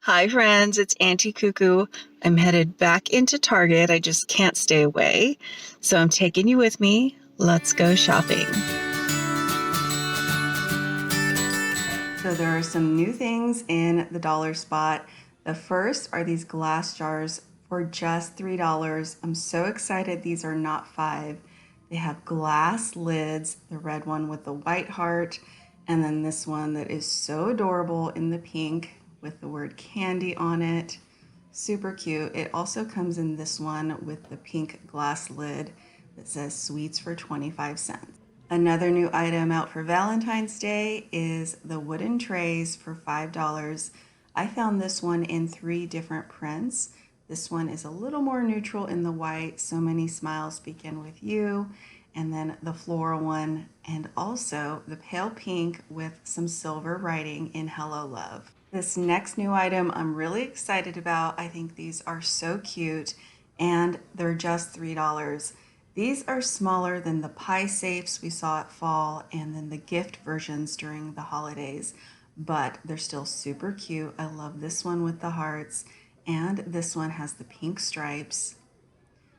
Hi, friends. It's Auntie Cuckoo. I'm headed back into Target. I just can't stay away. So I'm taking you with me. Let's go shopping. So there are some new things in the dollar spot. The first are these glass jars for just $3. I'm so excited. These are not 5. They have glass lids, the red one with the white heart, and then this one that is so adorable in the pink with the word candy on it. Super cute. It also comes in this one with the pink glass lid that says sweets for 25 cents. Another new item out for Valentine's Day is the wooden trays for $5. I found this one in 3 different prints. This one is a little more neutral in the white, So Many Smiles Begin With You, and then the floral one, and also the pale pink with some silver writing in Hello Love. This next new item I'm really excited about. I think these are so cute, and they're just $3. These are smaller than the pie safes we saw at fall and then the gift versions during the holidays, but they're still super cute. I love this one with the hearts, and this one has the pink stripes.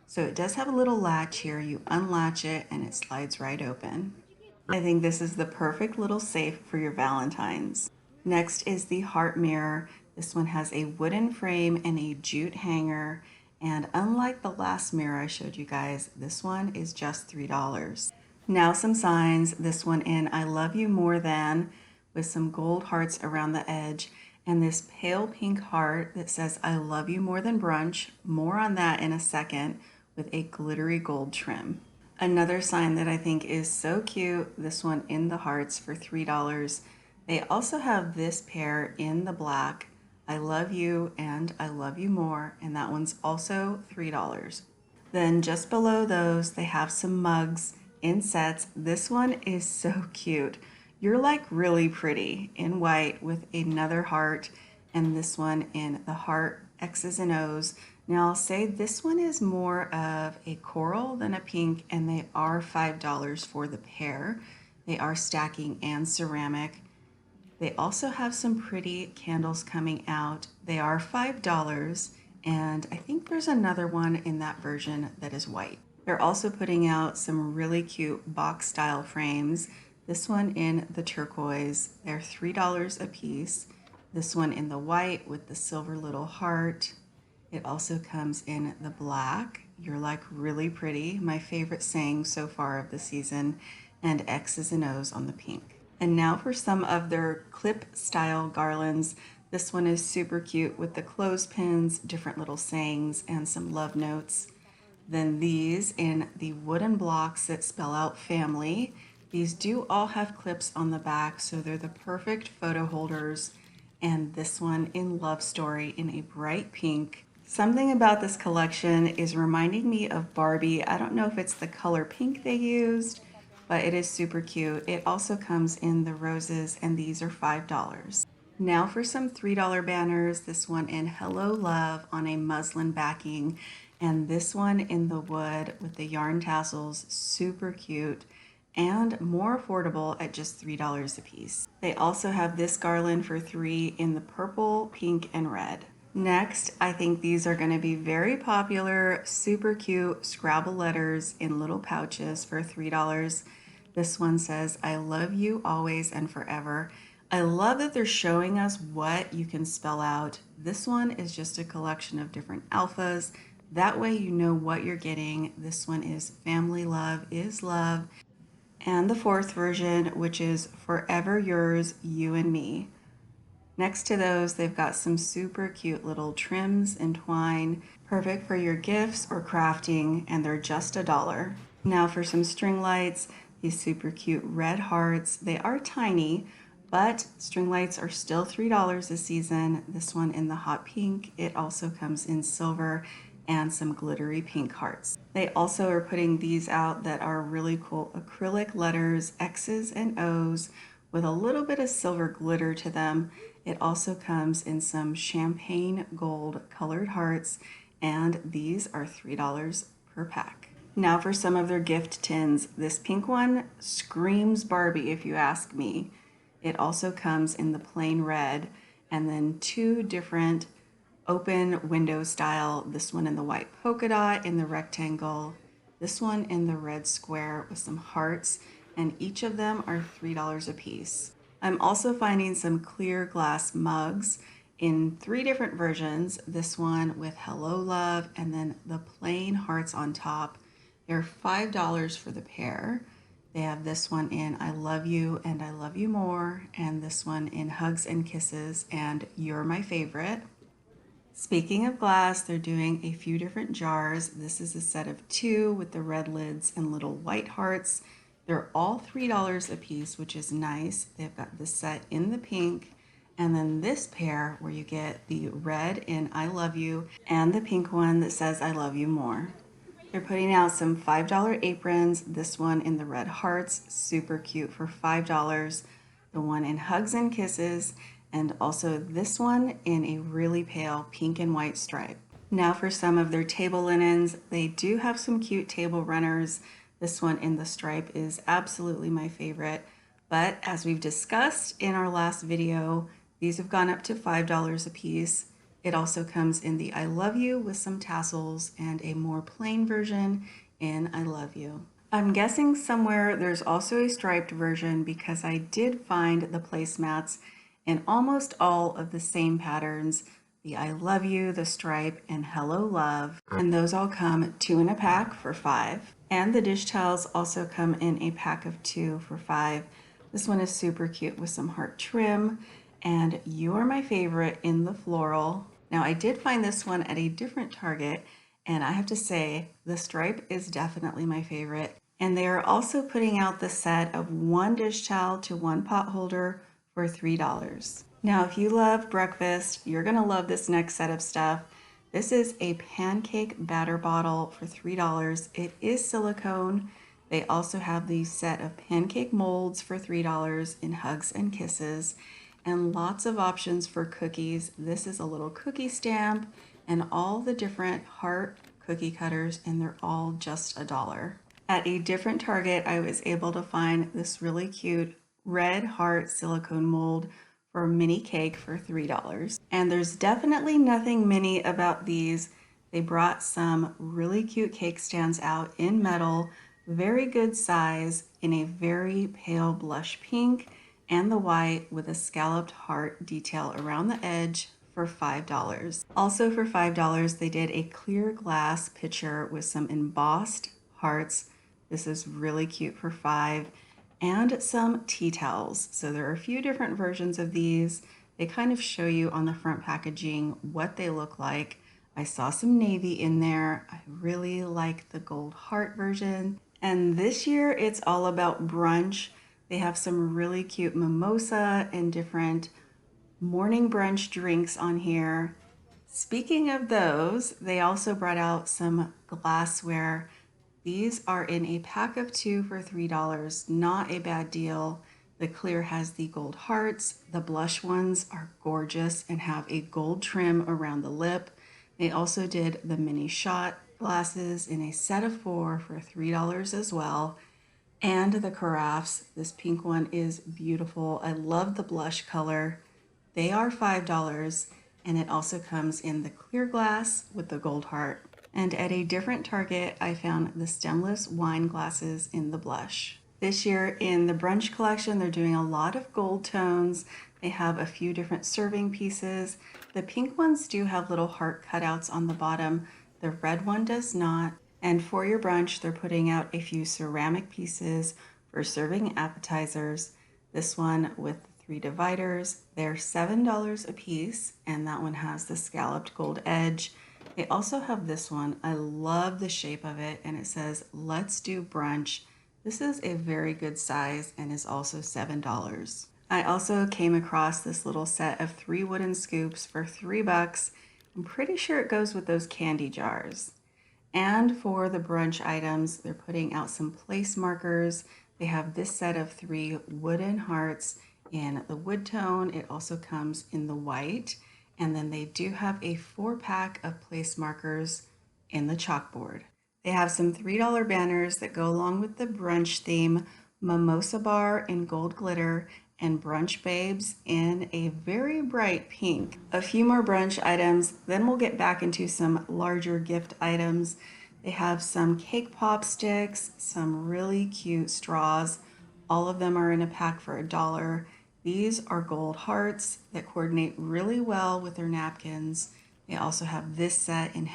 So it does have a little latch here. You unlatch it and it slides right open. I think this is the perfect little safe for your Valentines. Next is the heart mirror. This one has a wooden frame and a jute hanger. And unlike the last mirror I showed you guys, this one is just $3. Now some signs. This one in I Love You More Than with some gold hearts around the edge, and this pale pink heart that says I love you more than brunch. More on that in a second, with a glittery gold trim. Another sign that I think is so cute, this one in the hearts for $3. They also have this pair in the black, I love you and I love you more, and that one's also $3. Then just below those, they have some mugs in sets. This one is so cute. You're like really pretty in white with another heart, and this one in the heart X's and O's. Now I'll say this one is more of a coral than a pink, and they are $5 for the pair. They are stacking and ceramic. They also have some pretty candles coming out. They are $5, and I think there's another one in that version that is white. They're also putting out some really cute box style frames. This one in the turquoise, they're $3 a piece. This one in the white with the silver little heart. It also comes in the black, You're Like Really Pretty, my favorite saying so far of the season, and X's and O's on the pink. And now for some of their clip style garlands. This one is super cute with the clothespins, different little sayings, and some love notes. Then these in the wooden blocks that spell out family. These do all have clips on the back, so they're the perfect photo holders. And this one in Love Story in a bright pink. Something about this collection is reminding me of Barbie. I don't know if it's the color pink they used, but it is super cute. It also comes in the roses, and these are $5. Now for some $3 banners. This one in Hello Love on a muslin backing, and this one in the wood with the yarn tassels. Super cute and more affordable at just $3 a piece. They also have this garland for $3 in the purple, pink, and red. Next, I think these are going to be very popular, super cute Scrabble letters in little pouches for $3. This one says, I love you always and forever. I love that they're showing us what you can spell out. This one is just a collection of different alphas. That way you know what you're getting. This one is Family Love is Love. And the 4th version, which is Forever Yours, You and Me. Next to those, they've got some super cute little trims and twine, perfect for your gifts or crafting, and they're just $1. Now for some string lights, these super cute red hearts. They are tiny, but string lights are still $3 this season. This one in the hot pink. It also comes in silver and some glittery pink hearts. They also are putting these out that are really cool acrylic letters, X's and O's, with a little bit of silver glitter to them. It also comes in some champagne gold colored hearts, and these are $3 per pack. Now for some of their gift tins. This pink one screams Barbie if you ask me. It also comes in the plain red, and then two different open window style. This one in the white polka dot in the rectangle, this one in the red square with some hearts, and each of them are $3 a piece. I'm also finding some clear glass mugs in three different versions. This one with Hello Love and then the plain hearts on top. They're $5 for the pair. They have this one in I Love You and I Love You More, and this one in Hugs and Kisses and You're My Favorite. Speaking of glass, they're doing a few different jars. This is a set of two with the red lids and little white hearts. They're all $3 a piece, which is nice. They've got the set in the pink, and then this pair where you get the red in I Love You and the pink one that says I Love You More. They're putting out some $5 aprons. This one in the red hearts, super cute for $5. The one in Hugs and Kisses, and also this one in a really pale pink and white stripe. Now for some of their table linens, they do have some cute table runners. This one in the stripe is absolutely my favorite, but as we've discussed in our last video, these have gone up to $5 a piece. It also comes in the I Love You with some tassels and a more plain version in I Love You. I'm guessing somewhere there's also a striped version because I did find the placemats in almost all of the same patterns, the I Love You, the stripe, and Hello Love, and those all come two in a pack for $5. And the dish towels also come in a pack of two for $5. This one is super cute with some heart trim, and You're My Favorite in the floral. Now I did find this one at a different Target, and I have to say the stripe is definitely my favorite. And they are also putting out the set of one dish towel to one pot holder for $3. Now, if you love breakfast, you're gonna love this next set of stuff. This is a pancake batter bottle for $3. It is silicone. They also have the set of pancake molds for $3 in Hugs and Kisses, and lots of options for cookies. This is a little cookie stamp and all the different heart cookie cutters, and they're all just $1. At a different Target, I was able to find this really cute red heart silicone mold for a mini cake for $3. And there's definitely nothing mini about these. They brought some really cute cake stands out in metal, very good size, in a very pale blush pink and the white with a scalloped heart detail around the edge for $5. Also for $5, they did a clear glass pitcher with some embossed hearts. This is really cute for $5. And some tea towels. So there are a few different versions of these. They kind of show you on the front packaging what they look like. I saw some navy in there. I really like the gold heart version. And this year it's all about brunch. They have some really cute mimosa and different morning brunch drinks on here. Speaking of those, they also brought out some glassware. These are in a pack of two for $3, not a bad deal. The clear has the gold hearts. The blush ones are gorgeous and have a gold trim around the lip. They also did the mini shot glasses in a set of four for $3 as well. And the carafes, this pink one is beautiful. I love the blush color. They are $5, and it also comes in the clear glass with the gold heart. And at a different Target, I found the stemless wine glasses in the blush. This year in the brunch collection, they're doing a lot of gold tones. They have a few different serving pieces. The pink ones do have little heart cutouts on the bottom. The red one does not. And for your brunch, they're putting out a few ceramic pieces for serving appetizers. This one with 3 dividers. They're $7 a piece, and that one has the scalloped gold edge. They also have this one. I love the shape of it, and it says, "Let's do brunch." This is a very good size and is also $7. I also came across this little set of 3 wooden scoops for $3. I'm pretty sure it goes with those candy jars. And for the brunch items, they're putting out some place markers. They have this set of 3 wooden hearts in the wood tone. It also comes in the white. And then they do have a 4-pack of place markers in the chalkboard. They have some $3 banners that go along with the brunch theme, mimosa bar in gold glitter, and Brunch Babes in a very bright pink. A few more brunch items, then we'll get back into some larger gift items. They have some cake pop sticks, some really cute straws. All of them are in a pack for $1. These are gold hearts that coordinate really well with their napkins. They also have this set in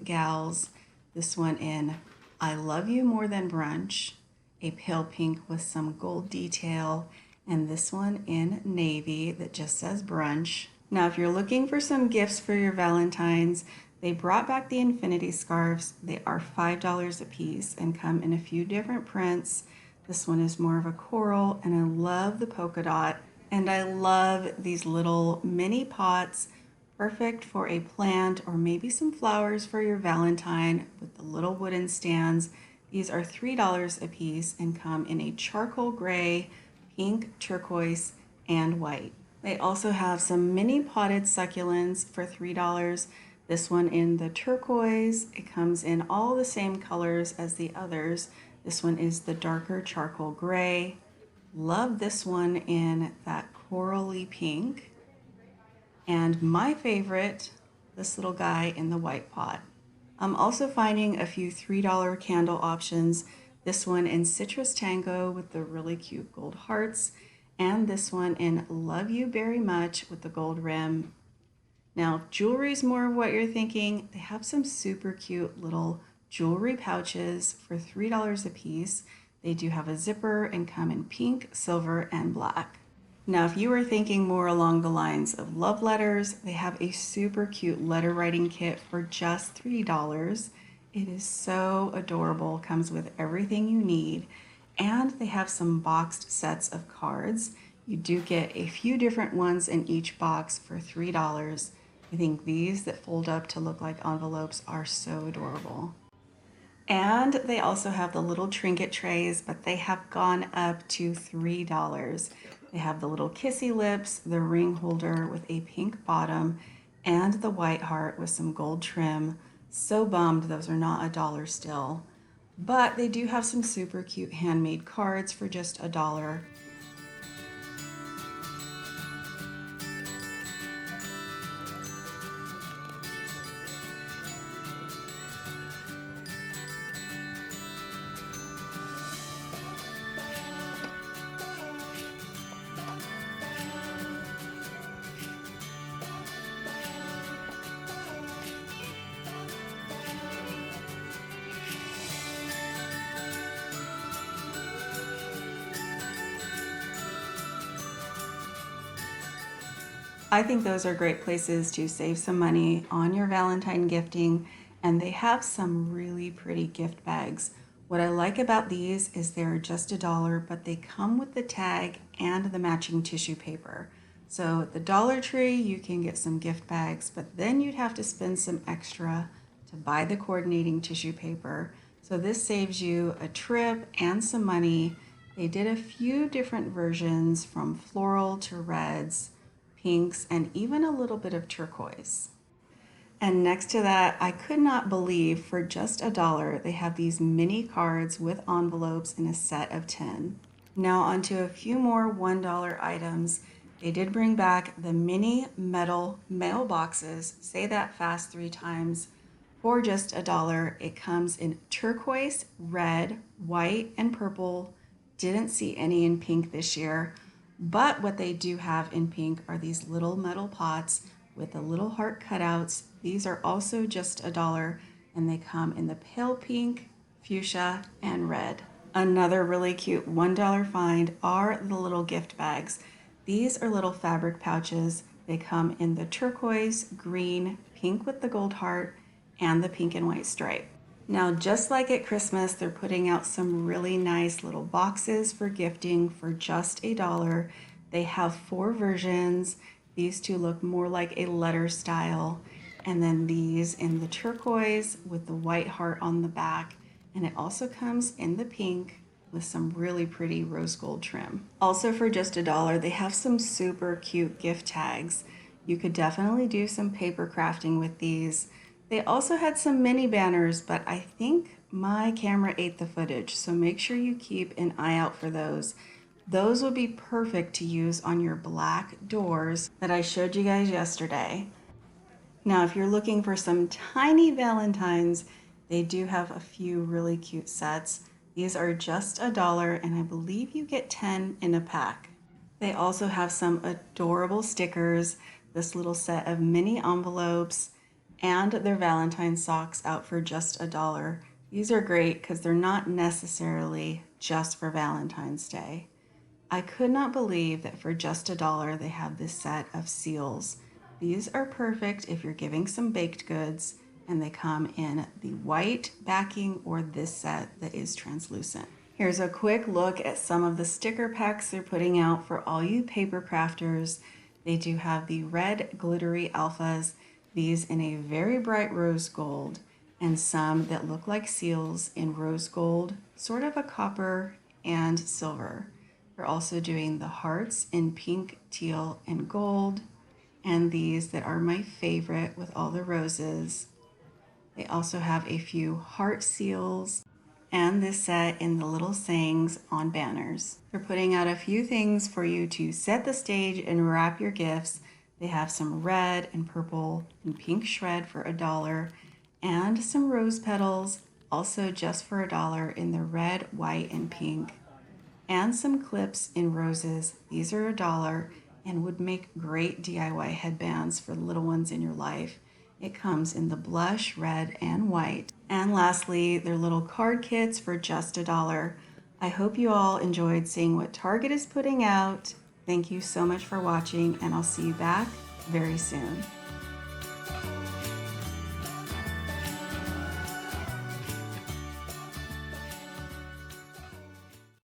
#gals, this one in I Love You More Than Brunch, a pale pink with some gold detail, and this one in navy that just says brunch. Now, if you're looking for some gifts for your Valentines, they brought back the infinity scarves. They are $5 a piece and come in a few different prints. This one is more of a coral, and I love the polka dot. And I love these little mini pots, perfect for a plant or maybe some flowers for your Valentine with the little wooden stands. These are $3 a piece and come in a charcoal gray, pink, turquoise, and white. They also have some mini potted succulents for $3. This one in the turquoise. It comes in all the same colors as the others. This one is the darker charcoal gray. Love this one in that corally pink. And my favorite, this little guy in the white pot. I'm also finding a few $3 candle options. This one in Citrus Tango with the really cute gold hearts, and this one in Love You Very Much with the gold rim. Now, if jewelry's more of what you're thinking, they have some super cute little jewelry pouches for $3 a piece. They do have a zipper and come in pink, silver, and black. Now, if you were thinking more along the lines of love letters, they have a super cute letter writing kit for just $3. It is so adorable, comes with everything you need, and they have some boxed sets of cards. You do get a few different ones in each box for $3. I think these that fold up to look like envelopes are so adorable. And they also have the little trinket trays, but they have gone up to $3. They have the little kissy lips, the ring holder with a pink bottom, and the white heart with some gold trim. So bummed those are not $1 still. But they do have some super cute handmade cards for just $1. I think those are great places to save some money on your Valentine gifting, and they have some really pretty gift bags. What I like about these is they're just $1, but they come with the tag and the matching tissue paper. So at the Dollar Tree, you can get some gift bags, but then you'd have to spend some extra to buy the coordinating tissue paper. So this saves you a trip and some money. They did a few different versions from floral to reds, pinks, and even a little bit of turquoise. And next to that, I could not believe for just $1, they have these mini cards with envelopes in a set of 10. Now onto a few more $1 items. They did bring back the mini metal mailboxes. Say that fast 3 times. For just $1, it comes in turquoise, red, white, and purple. Didn't see any in pink this year. But what they do have in pink are these little metal pots with the little heart cutouts. These are also just $1, and they come in the pale pink, fuchsia, and red. Another really cute $1 find are the little gift bags. These are little fabric pouches. They come in the turquoise, green, pink with the gold heart, and the pink and white stripe. Now, just like at Christmas, they're putting out some really nice little boxes for gifting for just $1. They have 4 versions. These two look more like a letter style. And then these in the turquoise with the white heart on the back. And it also comes in the pink with some really pretty rose gold trim. Also for just $1, they have some super cute gift tags. You could definitely do some paper crafting with these. They also had some mini banners, but I think my camera ate the footage, so make sure you keep an eye out for those. Those would be perfect to use on your black doors that I showed you guys yesterday. Now, if you're looking for some tiny Valentines, they do have a few really cute sets. These are just $1, and I believe you get 10 in a pack. They also have some adorable stickers, this little set of mini envelopes, and their Valentine socks out for just $1. These are great because they're not necessarily just for Valentine's Day. I could not believe that for just $1 they have this set of seals. These are perfect if you're giving some baked goods, and they come in the white backing or this set that is translucent. Here's a quick look at some of the sticker packs they're putting out for all you paper crafters. They do have the red glittery alphas, these in a very bright rose gold, and some that look like seals in rose gold, sort of a copper, and silver. They're also doing the hearts in pink, teal, and gold, and these that are my favorite with all the roses. They also have a few heart seals and this set in the little sayings on banners. They're putting out a few things for you to set the stage and wrap your gifts. They have some red and purple and pink shred for $1 and some rose petals, also just for $1 in the red, white, and pink, and some clips in roses. These are $1 and would make great DIY headbands for the little ones in your life. It comes in the blush, red, and white. And lastly, their little card kits for just $1. I hope you all enjoyed seeing what Target is putting out. Thank you so much for watching, and I'll see you back very soon.